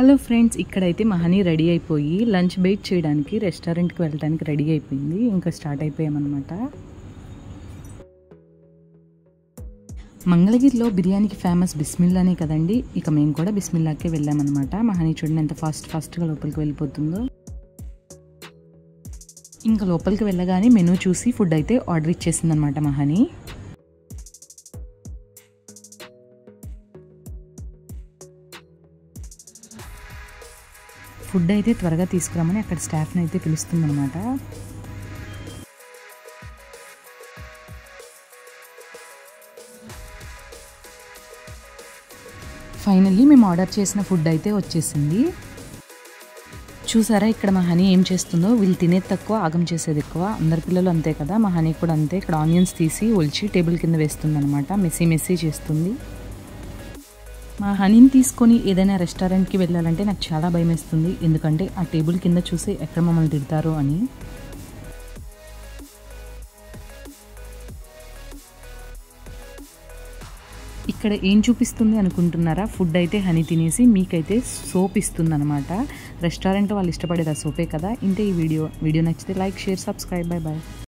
Hello friends, ఇక్కడైతే మహని ready అయిపోయి lunch byte చేయడానికి రెస్టారెంట్కి వెళ్ళడానికి రెడీ అయిపోయింది. ఇంకా స్టార్ట్ అయిపోయామన్నమాట. మంగళగిరిలో బిర్యానీకి ఫేమస్ బిస్మిల్లానే కదండి. ఇక మేము కూడా బిస్మిల్లాకే వెళ్ళామన్నమాట. మహని చూడండి ఎంత ఫాస్ట్గా లోపలికి వెళ్ళిపోతుందో. ఇంకా లోపలికి వెళ్ళగానే మెనూ చూసి ఫుడ్ అయితే ఆర్డర్ ఇచ్చేసింది అనమాట మహని. ఫుడ్ అయితే త్వరగా తీసుకురామని అక్కడ స్టాఫ్ని అయితే పిలుస్తుందన్నమాట. ఫైనల్లీ మేము ఆర్డర్ చేసిన ఫుడ్ అయితే వచ్చేసింది. చూసారా ఇక్కడ మా హనీ ఏం చేస్తుందో. వీళ్ళు తినేది తక్కువ, ఆగం చేసేది ఎక్కువ. అందరి పిల్లలు అంతే కదా, మా హనీ కూడా అంతే. ఇక్కడ ఆనియన్స్ తీసి ఒలిచి టేబుల్ కింద వేస్తుంది అనమాట. మెస్సీ చేస్తుంది. మా హనీని తీసుకొని ఏదైనా రెస్టారెంట్కి వెళ్ళాలంటే నాకు చాలా భయం వేస్తుంది. ఎందుకంటే ఆ టేబుల్ కింద చూసి ఎక్కడ మమ్మల్ని తిడతారో అని. ఇక్కడ ఏం చూపిస్తుంది అనుకుంటున్నారా? ఫుడ్ అయితే హనీ తినేసి మీకైతే సోప్ ఇస్తుంది అనమాట. రెస్టారెంట్ వాళ్ళు ఇష్టపడేది ఆ సోపే కదా. ఇంతే ఈ వీడియో నచ్చితే లైక్, షేర్, సబ్స్క్రైబ్. బై.